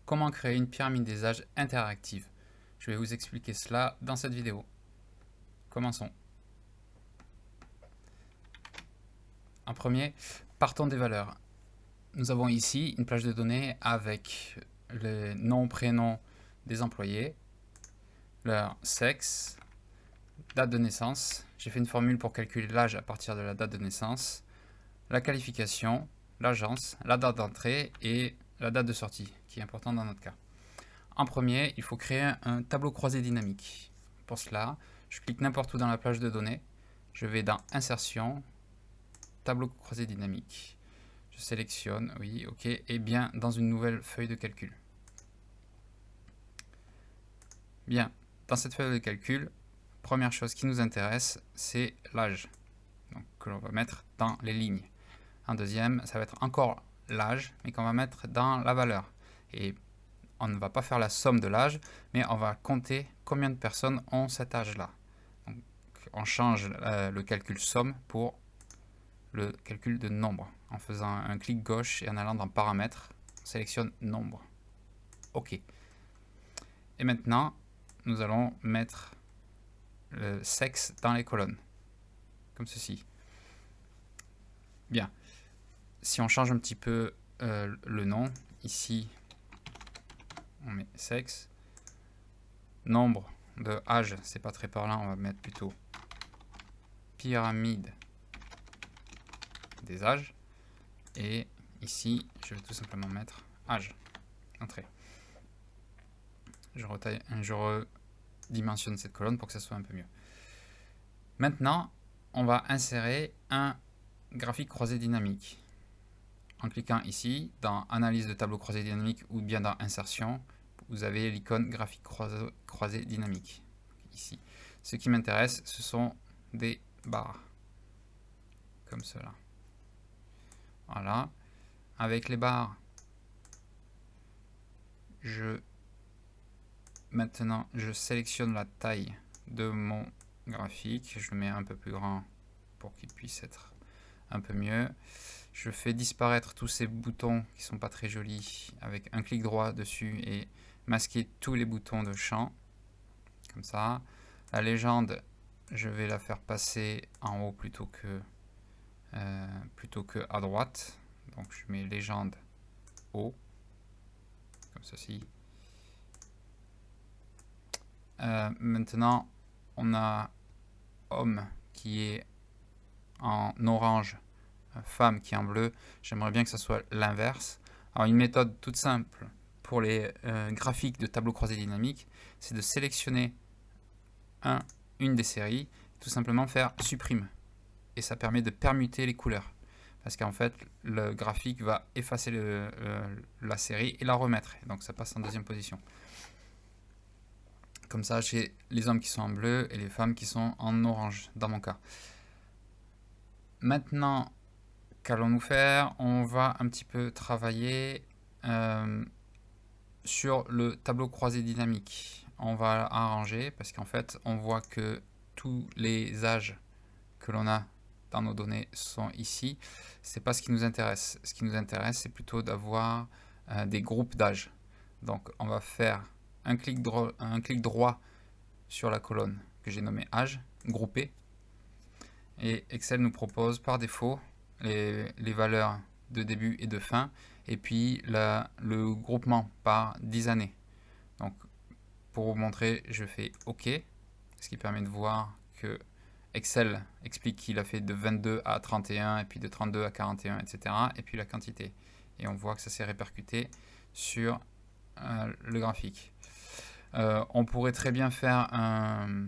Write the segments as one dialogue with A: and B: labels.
A: comment créer une pyramide des âges interactive. Je vais vous expliquer cela dans cette vidéo. Commençons. En premier, partons des valeurs. Nous avons ici une plage de données avec les noms, prénoms des employés, leur sexe, date de naissance. J'ai fait une formule pour calculer l'âge à partir de la date de naissance, la qualification, l'agence, la date d'entrée et la date de sortie, qui est importante dans notre cas. En premier, il faut créer un tableau croisé dynamique. Pour cela, je clique n'importe où dans la plage de données. Je vais dans Insertion, Tableau croisé dynamique. Je sélectionne, oui, OK, et bien dans une nouvelle feuille de calcul. Bien, dans cette feuille de calcul, première chose qui nous intéresse, c'est l'âge, donc que l'on va mettre dans les lignes. En deuxième, ça va être encore l'âge, mais qu'on va mettre dans la valeur. Et on ne va pas faire la somme de l'âge, mais on va compter combien de personnes ont cet âge-là. On change le calcul somme pour le calcul de nombre. En faisant un clic gauche et en allant dans paramètres, on sélectionne nombre. OK. Et maintenant, nous allons mettre le sexe dans les colonnes, comme ceci. Bien. Si on change un petit peu le nom, ici, on met sexe. Nombre de âge, c'est pas très parlant, on va mettre plutôt pyramide des âges. Et ici, je vais tout simplement mettre âge. Entrée. Je redimensionne cette colonne pour que ça soit un peu mieux. Maintenant, on va insérer un graphique croisé dynamique. En cliquant ici, dans Analyse de tableau croisé dynamique ou bien dans Insertion, vous avez l'icône graphique croisé dynamique. Ici. Ce qui m'intéresse, ce sont des barres. Comme cela. Voilà. Avec les barres, maintenant, je sélectionne la taille de mon graphique. Je le mets un peu plus grand pour qu'il puisse être un peu mieux. Je fais disparaître tous ces boutons qui sont pas très jolis avec un clic droit dessus et masquer tous les boutons de champ. Comme ça. La légende, je vais la faire passer en haut plutôt que à droite. Donc je mets légende haut, comme ceci. Maintenant, on a homme qui est en orange, femme qui est en bleu. J'aimerais bien que ça soit l'inverse. Alors une méthode toute simple pour les graphiques de tableau croisé dynamique, c'est de sélectionner une des séries, tout simplement faire supprime. Et ça permet de permuter les couleurs. Parce qu'en fait, le graphique va effacer la série et la remettre. Donc ça passe en deuxième position. Comme ça, j'ai les hommes qui sont en bleu et les femmes qui sont en orange, dans mon cas. Maintenant, qu'allons-nous faire? On va un petit peu travailler sur le tableau croisé dynamique. On va arranger parce qu'en fait, on voit que tous les âges que l'on a dans nos données sont ici. C'est pas ce qui nous intéresse. Ce qui nous intéresse, c'est plutôt d'avoir des groupes d'âge. Donc, on va faire un clic droit sur la colonne que j'ai nommée âge, groupé. Et Excel nous propose par défaut les valeurs de début et de fin, et puis le groupement par 10 années. Donc, pour vous montrer, je fais OK, ce qui permet de voir que Excel explique qu'il a fait de 22 à 31, et puis de 32 à 41, etc. Et puis la quantité. Et on voit que ça s'est répercuté sur le graphique. On pourrait très bien faire un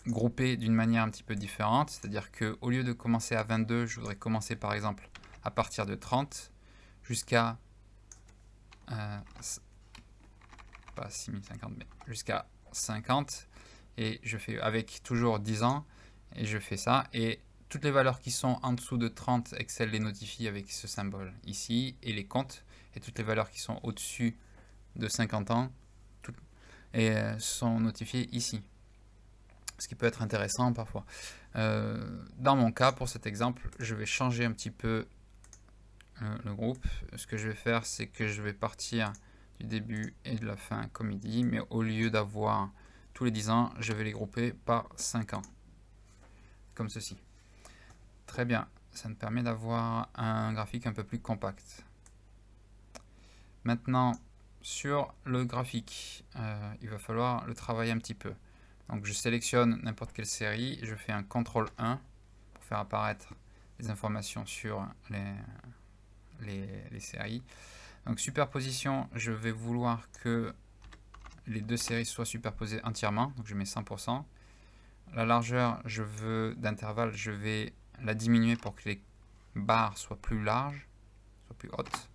A: groupé d'une manière un petit peu différente. C'est-à-dire qu'au lieu de commencer à 22, je voudrais commencer par exemple à partir de 30 jusqu'à pas 6050, mais jusqu'à 50. Et je fais avec toujours 10 ans, et je fais ça, et toutes les valeurs qui sont en dessous de 30, Excel les notifie avec ce symbole ici, et les compte, et toutes les valeurs qui sont au-dessus de 50 ans sont notifiées ici. Ce qui peut être intéressant parfois. Dans mon cas, pour cet exemple, je vais changer un petit peu le groupe. Ce que je vais faire, c'est que je vais partir du début et de la fin comme il dit, mais au lieu d'avoir tous les 10 ans, je vais les grouper par 5 ans, comme ceci. Très bien, ça me permet d'avoir un graphique un peu plus compact. Maintenant, sur le graphique, il va falloir le travailler un petit peu. Donc je sélectionne n'importe quelle série, je fais un CTRL 1 pour faire apparaître les informations sur les séries. Donc superposition, je vais vouloir que les deux séries soient superposées entièrement, donc je mets 100%. La largeur, d'intervalle, je vais la diminuer pour que les barres soient plus larges, soient plus hautes.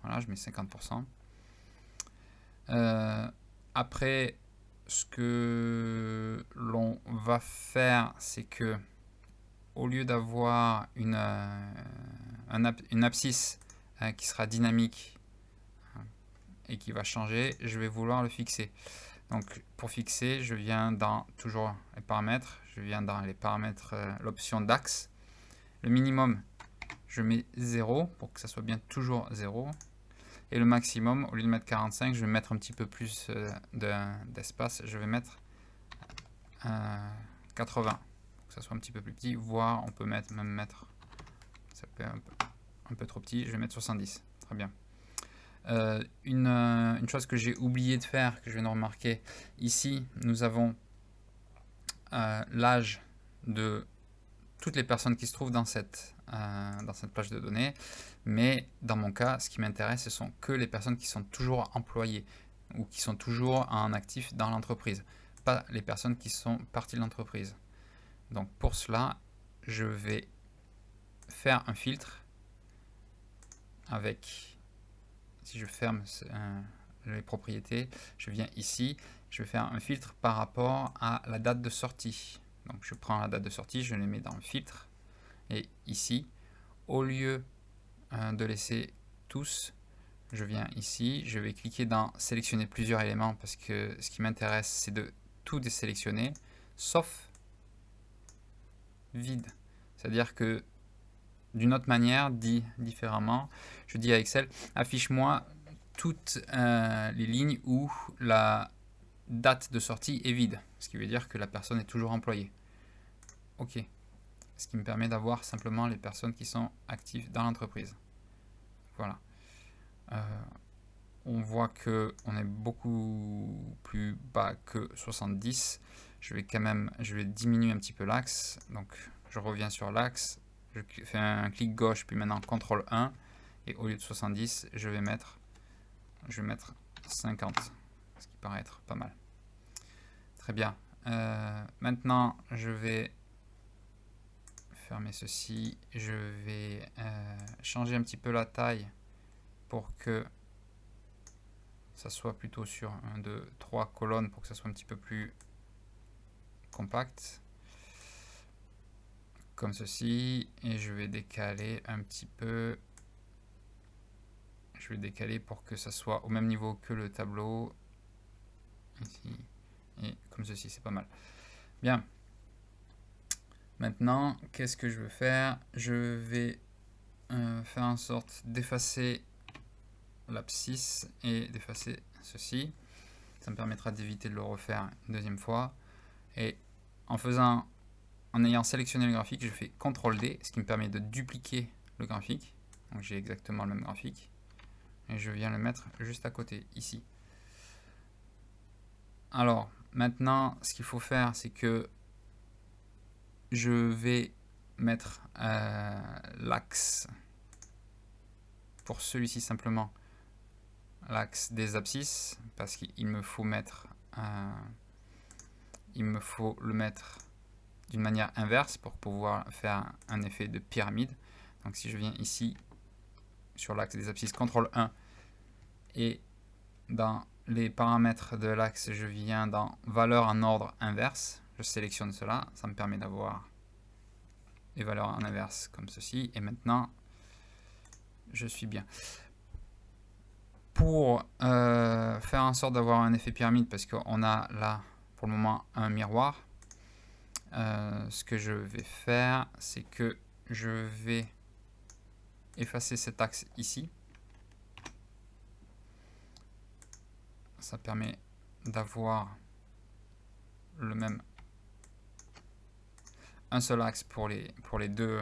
A: Voilà, je mets 50%. Après, ce que l'on va faire, c'est que au lieu d'avoir une abscisse qui sera dynamique et qui va changer, je vais vouloir le fixer. Donc pour fixer, je viens dans toujours les paramètres, je viens dans les paramètres, l'option d'axe. Le minimum, je mets 0 pour que ça soit bien toujours 0. Et le maximum, au lieu de mettre 45, je vais mettre un petit peu plus d'espace. Je vais mettre 80 pour que ça soit un petit peu plus petit. Voire on peut même mettre, ça peut être un peu trop petit, je vais mettre 70. Très bien. Une chose que j'ai oublié de faire, que je viens de remarquer, ici nous avons l'âge de toutes les personnes qui se trouvent dans cette plage de données, mais dans mon cas, ce qui m'intéresse, ce sont que les personnes qui sont toujours employées ou qui sont toujours en actif dans l'entreprise, pas les personnes qui sont parties de l'entreprise. Donc pour cela, je vais faire un filtre avec, si je ferme les propriétés, je viens ici, je vais faire un filtre par rapport à la date de sortie. Donc je prends la date de sortie, je les mets dans le filtre, et ici, au lieu de laisser tous, je viens ici, je vais cliquer dans sélectionner plusieurs éléments parce que ce qui m'intéresse, c'est de tout désélectionner, sauf vide. C'est-à-dire que d'une autre manière, dit différemment, je dis à Excel, affiche-moi toutes les lignes où la date de sortie est vide, ce qui veut dire que la personne est toujours employée. OK. Ce qui me permet d'avoir simplement les personnes qui sont actives dans l'entreprise. Voilà. On voit qu'on est beaucoup plus bas que 70. Je vais diminuer un petit peu l'axe. Donc je reviens sur l'axe, je fais un clic gauche, puis maintenant CTRL 1, et au lieu de 70, je vais mettre 50, ce qui paraît être pas mal. Très bien. Maintenant, je vais fermer ceci. Je vais changer un petit peu la taille pour que ça soit plutôt sur 1, 2, 3 colonnes pour que ça soit un petit peu plus compact. Comme ceci. Et je vais décaler un petit peu. Je vais décaler pour que ça soit au même niveau que le tableau. Ici. Et comme ceci, c'est pas mal. Bien. Maintenant, qu'est-ce que je veux faire? Je vais faire en sorte d'effacer l'abscisse et d'effacer ceci. Ça me permettra d'éviter de le refaire une deuxième fois. Et en ayant sélectionné le graphique, je fais CTRL D, ce qui me permet de dupliquer le graphique. Donc j'ai exactement le même graphique. Et je viens le mettre juste à côté, ici. Alors, maintenant, ce qu'il faut faire, c'est que je vais mettre l'axe, pour celui-ci simplement, l'axe des abscisses, parce qu'il me faut le mettre d'une manière inverse pour pouvoir faire un effet de pyramide. Donc si je viens ici sur l'axe des abscisses, CTRL 1, et dans les paramètres de l'axe, je viens dans valeurs en ordre inverse, je sélectionne cela, ça me permet d'avoir les valeurs en inverse comme ceci, et maintenant je suis bien. Pour faire en sorte d'avoir un effet pyramide, parce qu'on a là pour le moment un miroir, ce que je vais faire, c'est que je vais effacer cet axe ici. ça permet d'avoir le même un seul axe pour les deux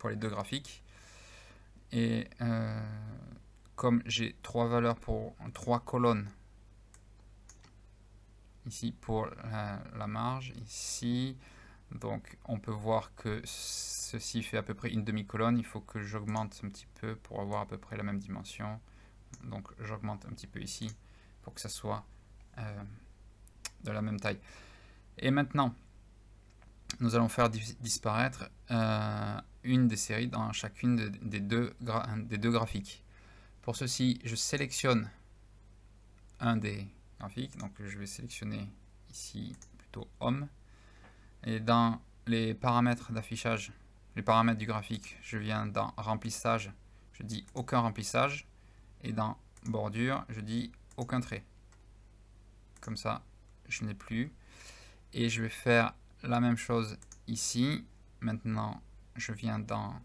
A: graphiques. Et comme j'ai 3 valeurs pour 3 colonnes ici pour la marge, ici, donc on peut voir que ceci fait à peu près une demi-colonne. Il faut que j'augmente un petit peu pour avoir à peu près la même dimension. Donc j'augmente un petit peu ici pour que ça soit de la même taille. Et maintenant, nous allons faire disparaître une des séries dans chacune des deux graphiques. Pour ceci, je sélectionne un des graphiques, donc je vais sélectionner ici plutôt homme, et dans les paramètres d'affichage, les paramètres du graphique, je viens dans remplissage, je dis aucun remplissage, et dans bordure, je dis aucun trait. Comme ça, je n'ai plus. Et je vais faire la même chose ici. Maintenant, je viens dans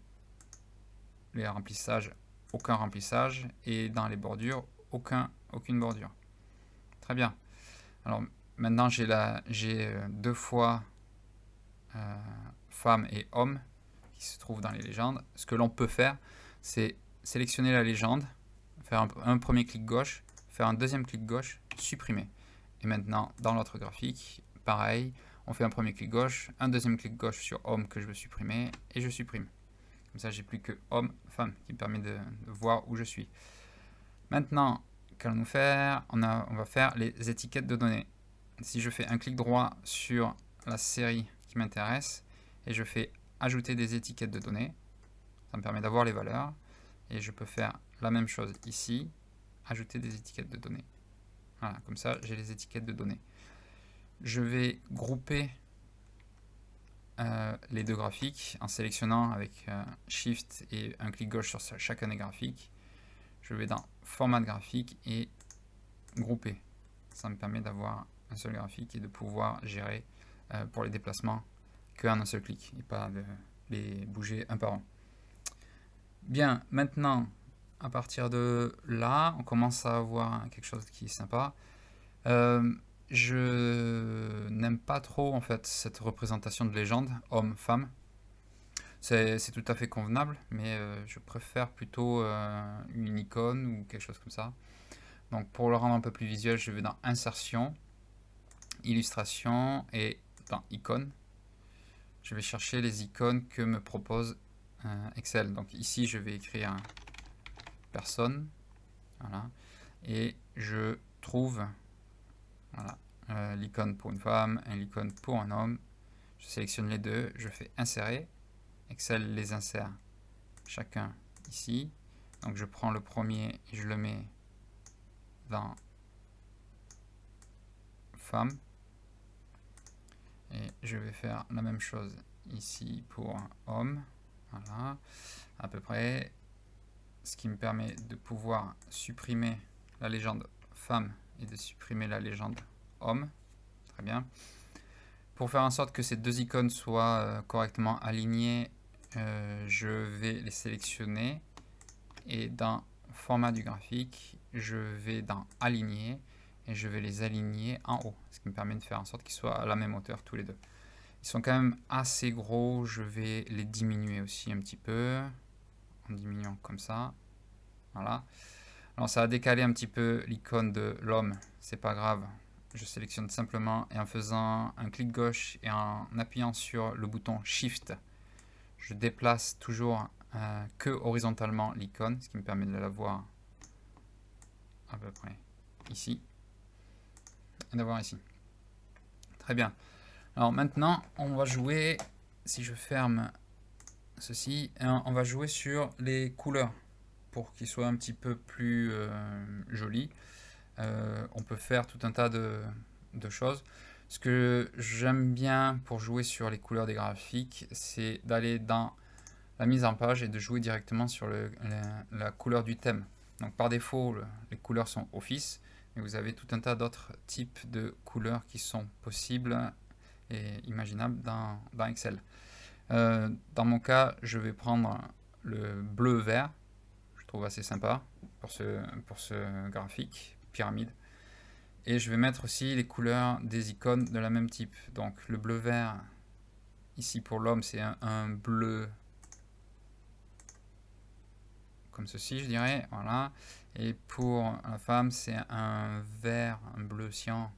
A: les remplissages, aucun remplissage, et dans les bordures, aucune bordure. Très bien. Alors maintenant, j'ai deux fois femme et homme qui se trouvent dans les légendes. Ce que l'on peut faire, c'est sélectionner la légende, faire un premier clic gauche, faire un deuxième clic gauche, supprimer. Et maintenant, dans l'autre graphique, pareil, on fait un premier clic gauche, un deuxième clic gauche sur homme que je veux supprimer, et je supprime. Comme ça, j'ai plus que homme, femme, qui me permet de voir où je suis. Maintenant, qu'allons-nous faire? On va faire les étiquettes de données. Si je fais un clic droit sur la série qui m'intéresse, et je fais ajouter des étiquettes de données, ça me permet d'avoir les valeurs, et je peux faire la même chose ici, ajouter des étiquettes de données. Voilà, comme ça, j'ai les étiquettes de données. Je vais grouper les deux graphiques en sélectionnant avec Shift et un clic gauche sur chacun des graphiques. Je vais dans format de graphique et grouper. Ça me permet d'avoir un seul graphique et de pouvoir gérer pour les déplacements qu'en un seul clic et pas de les bouger un par un. Bien, maintenant, à partir de là, on commence à avoir quelque chose qui est sympa. Je n'aime pas trop en fait cette représentation de légende, homme-femme. C'est tout à fait convenable, mais je préfère plutôt une icône ou quelque chose comme ça. Donc pour le rendre un peu plus visuel, je vais dans Insertion, Illustration et dans Icônes. Je vais chercher les icônes que me propose Excel. Donc ici, je vais écrire personne, voilà, et je trouve voilà, l'icône pour une femme et l'icône pour un homme. Je sélectionne les deux, je fais insérer. Excel les insère chacun ici. Donc je prends le premier et je le mets dans femme. Et je vais faire la même chose ici pour un homme. Voilà, à peu près. Ce qui me permet de pouvoir supprimer la légende femme et de supprimer la légende homme. Très bien. Pour faire en sorte que ces deux icônes soient correctement alignées, je vais les sélectionner et dans format du graphique, je vais dans aligner et je vais les aligner en haut, ce qui me permet de faire en sorte qu'ils soient à la même hauteur tous les deux. Ils sont quand même assez gros, je vais les diminuer aussi un petit peu en diminuant comme ça. Voilà. Alors ça a décalé un petit peu l'icône de l'homme, c'est pas grave. Je sélectionne simplement et en faisant un clic gauche et en appuyant sur le bouton Shift, je déplace toujours que horizontalement l'icône, ce qui me permet de la voir à peu près ici et d'avoir ici. Très bien. Alors maintenant, on va jouer, si je ferme ceci, on va jouer sur les couleurs pour qu'ils soient un petit peu plus jolis. On peut faire tout un tas de choses. Ce que j'aime bien pour jouer sur les couleurs des graphiques, c'est d'aller dans la mise en page et de jouer directement sur la couleur du thème. Donc par défaut, les couleurs sont Office, mais vous avez tout un tas d'autres types de couleurs qui sont possibles et imaginables dans Excel. Dans mon cas, je vais prendre le bleu-vert, je trouve assez sympa pour ce graphique pyramide. Et je vais mettre aussi les couleurs des icônes de la même type. Donc le bleu vert, ici pour l'homme, c'est un bleu comme ceci, je dirais. Voilà. Et pour la femme, c'est un vert, un bleu cyan,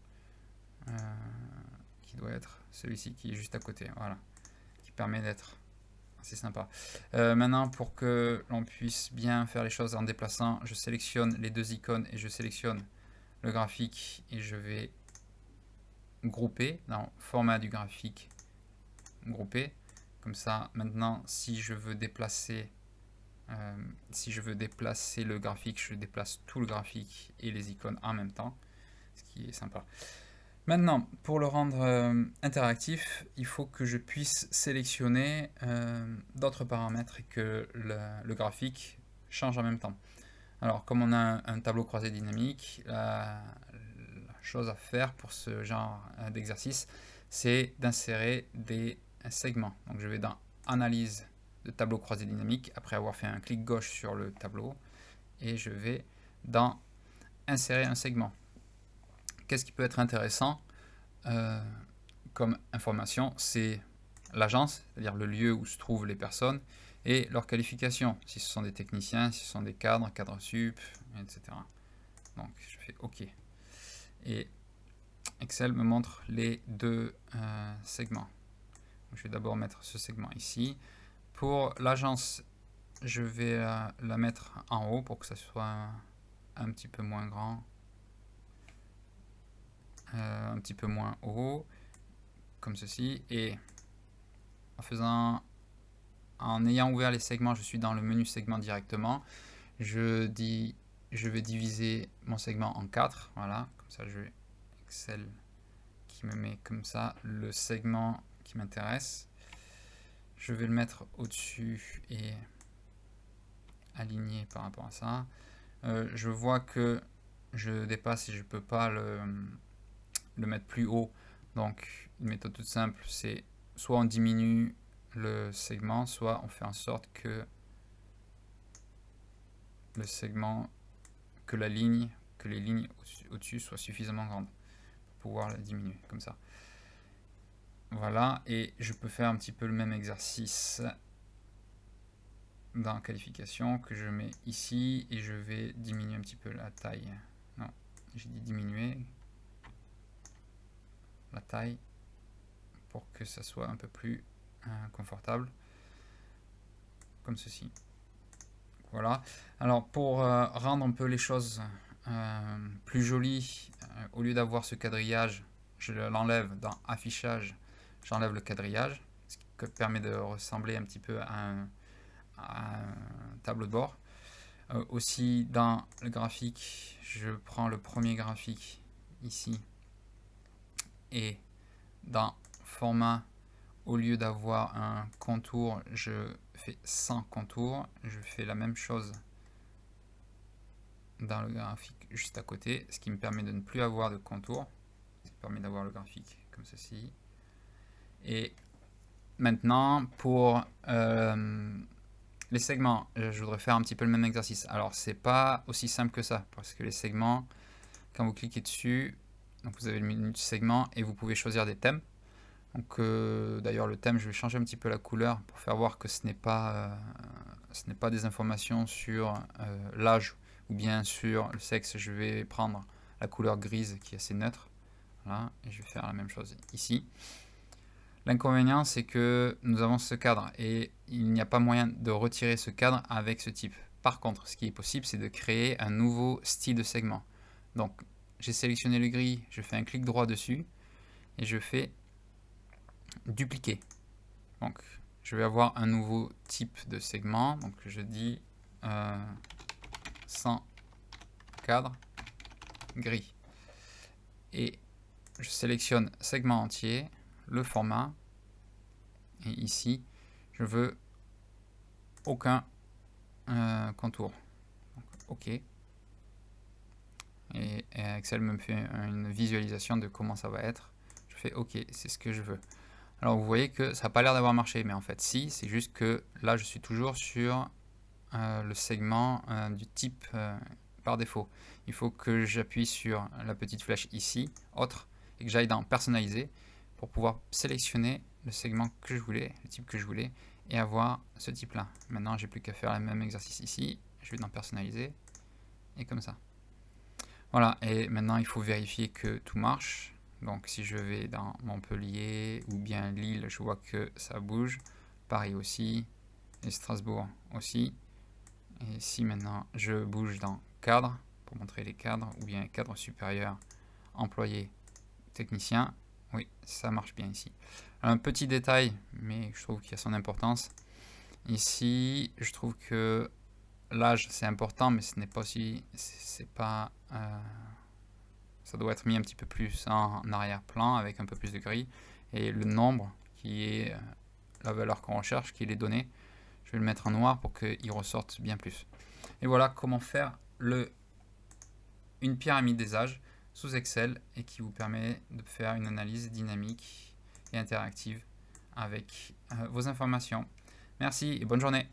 A: qui doit être celui-ci qui est juste à côté. Voilà. Qui permet d'être assez sympa. Maintenant, pour que l'on puisse bien faire les choses en déplaçant, je sélectionne les deux icônes et je sélectionne le graphique et je vais grouper dans format du graphique, grouper. Comme ça, maintenant, si je veux déplacer le graphique, je déplace tout le graphique et les icônes en même temps, ce qui est sympa. Maintenant, pour le rendre interactif, il faut que je puisse sélectionner d'autres paramètres et que le graphique change en même temps. Alors, comme on a un tableau croisé dynamique, la chose à faire pour ce genre d'exercice, c'est d'insérer des segments. Donc, je vais dans Analyse de tableau croisé dynamique, après avoir fait un clic gauche sur le tableau, et je vais dans Insérer un segment. Qu'est-ce qui peut être intéressant comme information? C'est l'agence, c'est-à-dire le lieu où se trouvent les personnes, et leur qualification, si ce sont des techniciens, si ce sont des cadres, cadres sup, etc. Donc je fais OK. Et Excel me montre les deux segments. Donc, je vais d'abord mettre ce segment ici. Pour l'agence, je vais la mettre en haut pour que ça soit un petit peu moins grand, un petit peu moins haut, comme ceci. Et en ayant ouvert les segments, je suis dans le menu segment directement. Je vais diviser mon segment en 4. Voilà, comme ça je vais Excel qui me met comme ça le segment qui m'intéresse. Je vais le mettre au-dessus et aligné par rapport à ça. Je vois que je dépasse et je ne peux pas le mettre plus haut. Donc une méthode toute simple, c'est soit on diminue le segment, soit on fait en sorte que le segment, que les lignes au-dessus soient suffisamment grandes pour pouvoir la diminuer comme ça. Voilà, et je peux faire un petit peu le même exercice dans qualification que je mets ici et je vais diminuer un petit peu la taille. Non, j'ai dit diminuer la taille pour que ça soit un peu plus confortable, comme ceci. Voilà. Alors pour rendre un peu les choses plus jolies, au lieu d'avoir ce quadrillage, je l'enlève dans Affichage, j'enlève le quadrillage, ce qui permet de ressembler un petit peu à un tableau de bord. Aussi dans le graphique, je prends le premier graphique ici et dans format, au lieu d'avoir un contour, je fais sans contour. Je fais la même chose dans le graphique juste à côté, ce qui me permet de ne plus avoir de contour. Ça permet d'avoir le graphique comme ceci. Et maintenant, pour les segments, je voudrais faire un petit peu le même exercice. Alors, c'est pas aussi simple que ça, parce que les segments, quand vous cliquez dessus, donc vous avez le menu de segments et vous pouvez choisir des thèmes. Donc, d'ailleurs, le thème, je vais changer un petit peu la couleur pour faire voir que ce n'est pas des informations sur l'âge ou bien sur le sexe. Je vais prendre la couleur grise qui est assez neutre. Voilà, et je vais faire la même chose ici. L'inconvénient, c'est que nous avons ce cadre et il n'y a pas moyen de retirer ce cadre avec ce type. Par contre, ce qui est possible, c'est de créer un nouveau style de segment. Donc, j'ai sélectionné le gris, je fais un clic droit dessus et je fais dupliquer. Donc, je vais avoir un nouveau type de segment. Donc, je dis sans cadre gris. Et je sélectionne segment entier, le format. Et ici, je veux aucun contour. Donc, OK. Et Excel me fait une visualisation de comment ça va être. Je fais OK, c'est ce que je veux. Alors vous voyez que ça n'a pas l'air d'avoir marché, mais en fait si, c'est juste que là je suis toujours sur le segment du type par défaut. Il faut que j'appuie sur la petite flèche ici, autre, et que j'aille dans personnaliser pour pouvoir sélectionner le segment que je voulais, le type que je voulais, et avoir ce type là. Maintenant j'ai plus qu'à faire le même exercice ici, je vais dans personnaliser, et comme ça. Voilà, et maintenant il faut vérifier que tout marche. Donc si je vais dans Montpellier ou bien Lille, je vois que ça bouge. Paris aussi, et Strasbourg aussi. Et si maintenant je bouge dans cadre, pour montrer les cadres, ou bien cadre supérieur, employé, technicien, oui, ça marche bien ici. Un petit détail, mais je trouve qu'il a son importance. Ici, je trouve que l'âge c'est important, mais ce n'est pas aussi, c'est pas, ça doit être mis un petit peu plus en arrière-plan avec un peu plus de gris. Et le nombre qui est la valeur qu'on recherche, qui est les données, je vais le mettre en noir pour qu'il ressorte bien plus. Et voilà comment faire une pyramide des âges sous Excel et qui vous permet de faire une analyse dynamique et interactive avec vos informations. Merci et bonne journée.